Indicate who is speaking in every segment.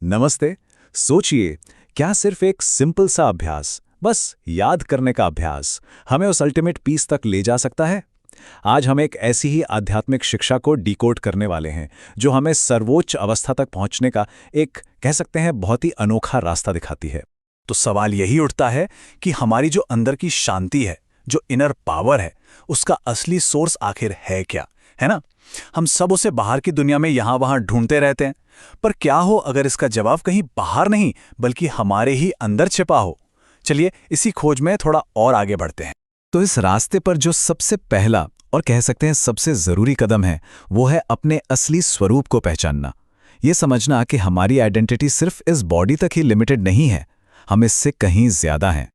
Speaker 1: नमस्ते। सोचिए, क्या सिर्फ एक सिंपल सा अभ्यास, बस याद करने का अभ्यास, हमें उस अल्टीमेट पीस तक ले जा सकता है? आज हम एक ऐसी ही आध्यात्मिक शिक्षा को डिकोड करने वाले हैं, जो हमें सर्वोच्च अवस्था तक पहुंचने का एक, कह सकते हैं, बहुत ही अनोखा रास्ता दिखाती है। तो सवाल यही उठता है कि हमारी जो अंदर की शांति है, जो इनर पावर है, उसका असली सोर्स आखिर है क्या, है ना? हम सब उसे बाहर की दुनिया में यहां वहां ढूंढते रहते हैं, पर क्या हो अगर इसका जवाब कहीं बाहर नहीं बल्कि हमारे ही अंदर छिपा हो? चलिए इसी खोज में थोड़ा और आगे बढ़ते हैं।
Speaker 2: तो इस रास्ते पर जो सबसे पहला और कह सकते हैं सबसे जरूरी कदम है, वो है अपने असली स्वरूप को पहचानना। ये समझना कि हमारी आइडेंटिटी सिर्फ इस बॉडी तक ही लिमिटेड नहीं है, हम इससे कहीं ज्यादा हैं।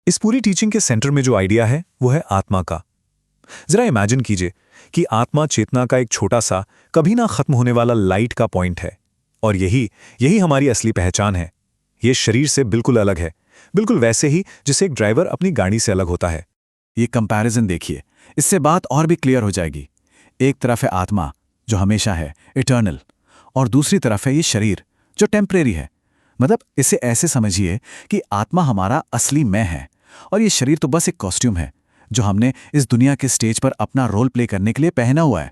Speaker 3: इस पूरी टीचिंग के सेंटर में जो आइडिया है वो है आत्मा का। जरा इमेजिन कीजिए कि आत्मा चेतना का एक छोटा सा, कभी ना खत्म होने वाला लाइट का पॉइंट है, और यही यही हमारी असली पहचान है। ये शरीर से बिल्कुल अलग है, बिल्कुल वैसे ही जिसे एक ड्राइवर अपनी गाड़ी से अलग होता है।
Speaker 2: ये कंपैरिजन देखिए, इससे बात और भी क्लियर हो जाएगी। एक तरफ है आत्मा, जो हमेशा है, इटर्नल, और दूसरी तरफ है ये शरीर, जो टेम्परेरी है। मतलब इसे ऐसे समझिए कि आत्मा हमारा असली मैं है, और ये शरीर तो बस एक कॉस्ट्यूम है, जो हमने इस दुनिया के स्टेज पर अपना रोल प्ले करने के लिए पहना हुआ है।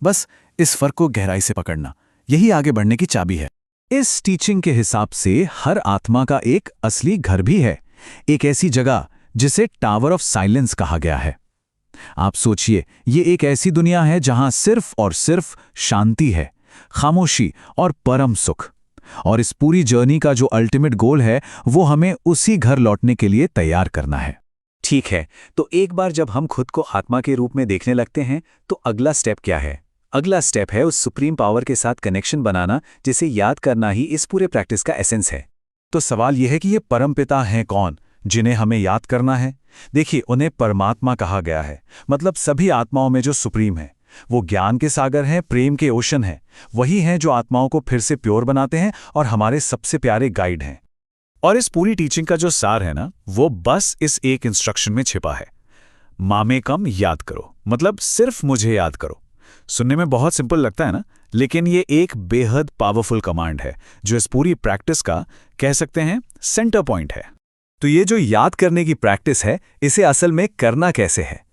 Speaker 2: बस इस फर्क को गहराई से पकड़ना, यही आगे बढ़ने की चाबी है। इस टीचिंग के हिसाब से हर आत्मा का एक असली घर भी है, एक ऐसी जगह जिसे टावर ऑफ साइलेंस कहा गया है। आप सोचिए, ये एक ऐसी दुनिया है जहां सिर्फ और सिर्फ शांति है, खामोशी और परम सुख। और इस पूरी जर्नी का जो अल्टीमेट गोल है, वो हमें उसी घर लौटने के लिए तैयार करना है।
Speaker 1: ठीक है, तो एक बार जब हम खुद को आत्मा के रूप में देखने लगते हैं, तो अगला स्टेप क्या है? अगला स्टेप है उस सुप्रीम पावर के साथ कनेक्शन बनाना, जिसे याद करना ही इस पूरे प्रैक्टिस का एसेंस है।
Speaker 2: तो सवाल यह है कि ये परमपिता हैं कौन, जिन्हें हमें याद करना है? देखिए, उन्हें परमात्मा कहा गया है, मतलब सभी आत्माओं में जो सुप्रीम है। वो ज्ञान के सागर हैं, प्रेम के ओशन हैं। वही हैं जो आत्माओं को फिर से प्योर बनाते हैं और हमारे सबसे प्यारे गाइड हैं।
Speaker 1: और इस पूरी टीचिंग का जो सार है ना, वो बस इस एक इंस्ट्रक्शन में छिपा है। मामे कम याद करो, मतलब सिर्फ मुझे याद करो। सुनने में बहुत सिंपल लगता है ना, लेकिन ये एक बेहद पावरफुल कमांड है, जो इस पूरी प्रैक्टिस का, कह सकते हैं, सेंटर पॉइंट है।
Speaker 3: तो ये जो याद करने की प्रैक्टिस है, इसे असल में करना कैसे है?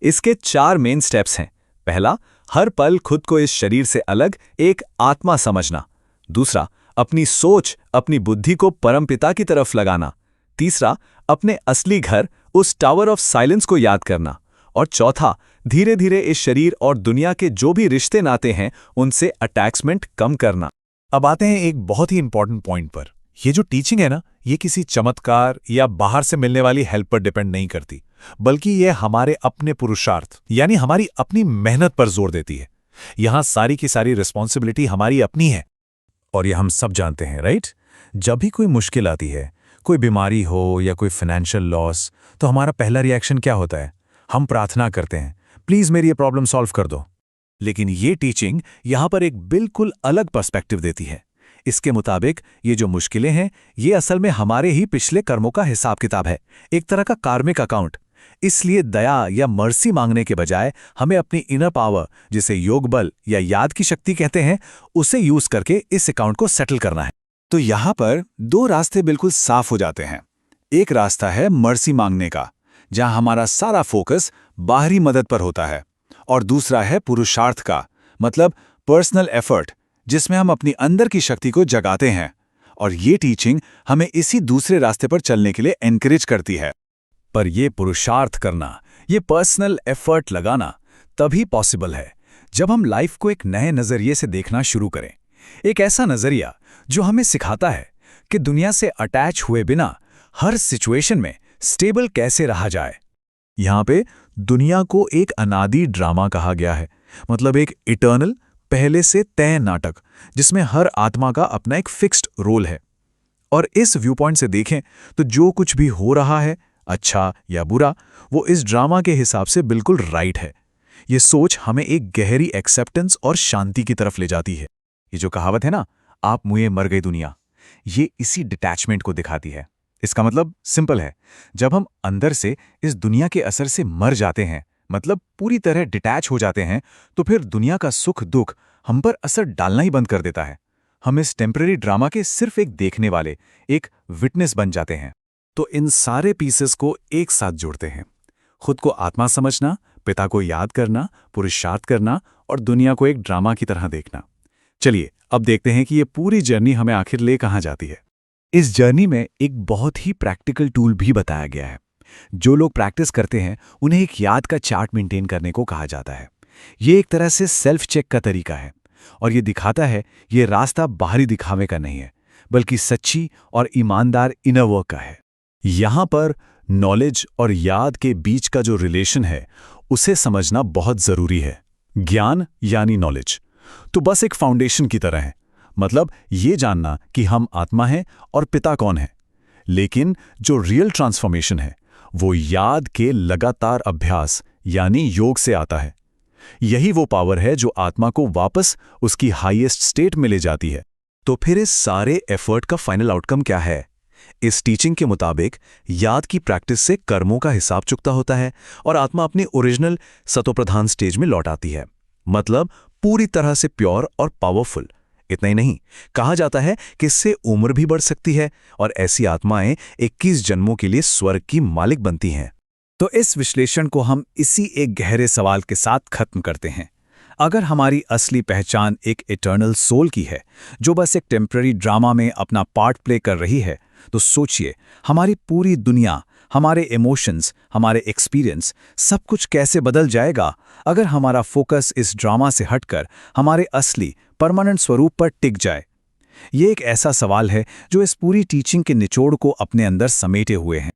Speaker 3: इसके 4 मेन स्टेप्स हैं। पहला, हर पल खुद को इस शरीर से अलग एक आत्मा समझना। दूसरा, अपनी सोच, अपनी बुद्धि को परमपिता की तरफ लगाना। तीसरा, अपने असली घर, उस टावर ऑफ साइलेंस को याद करना। और चौथा, धीरे धीरे इस शरीर और दुनिया के जो भी रिश्ते नाते हैं, उनसे अटैचमेंट कम करना।
Speaker 2: अब आते हैं एक बहुत ही इंपॉर्टेंट पॉइंट पर। ये जो टीचिंग है ना, ये किसी चमत्कार या बाहर से मिलने वाली हेल्प पर डिपेंड नहीं करती, बल्कि ये हमारे अपने पुरुषार्थ, यानी हमारी अपनी मेहनत पर जोर देती है। यहां सारी की सारी रिस्पॉन्सिबिलिटी हमारी अपनी है। और ये हम सब जानते हैं, राइट? जब भी कोई मुश्किल आती है, कोई बीमारी हो या कोई फाइनेंशियल लॉस, तो हमारा पहला रिएक्शन क्या होता है? हम प्रार्थना करते हैं, प्लीज मेरी ये प्रॉब्लम सॉल्व कर दो। लेकिन ये टीचिंग यहां पर एक बिल्कुल अलग पर्सपेक्टिव देती है। इसके मुताबिक ये जो मुश्किलें हैं, ये असल में हमारे ही पिछले कर्मों का हिसाब किताब है, एक तरह का कार्मिक अकाउंट। इसलिए दया या मर्सी मांगने के बजाय हमें अपनी इनर पावर, जिसे योग बल या याद की शक्ति कहते हैं, उसे यूज करके इस अकाउंट को सेटल करना है। तो यहां पर 2 रास्ते बिल्कुल साफ हो जाते हैं। एक रास्ता है मर्सी मांगने का, जहां हमारा सारा फोकस बाहरी मदद पर होता है, और दूसरा है पुरुषार्थ का, मतलब पर्सनल एफर्ट, जिसमें हम अपनी अंदर की शक्ति को जगाते हैं। और ये टीचिंग हमें इसी दूसरे रास्ते पर चलने के लिए एनकरेज करती है।
Speaker 1: पर ये पुरुषार्थ करना, ये पर्सनल एफर्ट लगाना तभी पॉसिबल है जब हम लाइफ को एक नए नजरिए से देखना शुरू करें। एक ऐसा नजरिया जो हमें सिखाता है कि दुनिया से अटैच हुए बिना हर सिचुएशन में स्टेबल कैसे रहा जाए।
Speaker 2: यहां पे दुनिया को एक अनादि ड्रामा कहा गया है, मतलब एक इटर्नल, पहले से तय नाटक, जिसमें हर आत्मा का अपना एक फिक्स्ड रोल है। और इस व्यू पॉइंट से देखें तो जो कुछ भी हो रहा है, अच्छा या बुरा, वो इस ड्रामा के हिसाब से बिल्कुल राइट है। ये सोच हमें एक गहरी एक्सेप्टेंस और शांति की तरफ ले जाती है। ये जो कहावत है ना, आप मुझे मर गई दुनिया, ये इसी डिटैचमेंट को दिखाती है। इसका मतलब सिंपल है, जब हम अंदर से इस दुनिया के असर से मर जाते हैं, मतलब पूरी तरह डिटैच हो जाते हैं, तो फिर दुनिया का सुख दुख हम पर असर डालना ही बंद कर देता है। हम इस टेम्पररी ड्रामा के सिर्फ एक देखने वाले, एक विटनेस बन जाते हैं।
Speaker 1: तो इन सारे पीसेस को एक साथ जोड़ते हैं। खुद को आत्मा समझना, पिता को याद करना, पुरुषार्थ करना और दुनिया को एक ड्रामा की तरह देखना। चलिए अब देखते हैं कि ये पूरी जर्नी हमें आखिर ले कहाँ जाती है। इस जर्नी में एक बहुत ही प्रैक्टिकल टूल भी बताया गया है। जो लोग प्रैक्टिस करते हैं उन्हें एक याद का चार्ट मेंटेन करने को कहा जाता है। ये एक तरह से सेल्फ चेक का तरीका है और ये दिखाता है ये रास्ता बाहरी दिखावे का नहीं है, बल्कि सच्ची और ईमानदार इनर वर्क का है। यहाँ पर नॉलेज और याद के बीच का जो रिलेशन है उसे समझना बहुत जरूरी है। ज्ञान यानी नॉलेज तो बस एक फाउंडेशन की तरह है, मतलब ये जानना कि हम आत्मा हैं और पिता कौन है। लेकिन जो रियल ट्रांसफॉर्मेशन है वो याद के लगातार अभ्यास यानी योग से आता है। यही वो पावर है जो आत्मा को वापस उसकी हाईएस्ट स्टेट में ले जाती है। तो फिर इस सारे एफर्ट का फाइनल आउटकम क्या है? इस टीचिंग के मुताबिक याद की प्रैक्टिस से कर्मों का हिसाब चुकता होता है और आत्मा अपनी ओरिजिनल सतोप्रधान स्टेज में लौट आती है, मतलब पूरी तरह से प्योर और पावरफुल। इतना ही नहीं, कहा जाता है कि इससे उम्र भी बढ़ सकती है और ऐसी आत्माएं 21 जन्मों के लिए स्वर्ग की मालिक बनती हैं। तो इस विश्लेषण को हम इसी एक गहरे सवाल के साथ खत्म करते हैं। अगर हमारी असली पहचान एक इटर्नल सोल की है जो बस एक टेम्पररी ड्रामा में अपना पार्ट प्ले कर रही है, तो सोचिए हमारी पूरी दुनिया, हमारे इमोशंस, हमारे एक्सपीरियंस, सब कुछ कैसे बदल जाएगा अगर हमारा फोकस इस ड्रामा से हटकर हमारे असली परमानेंट स्वरूप पर टिक जाए। ये एक ऐसा सवाल है जो इस पूरी टीचिंग के निचोड़ को अपने अंदर समेटे हुए है।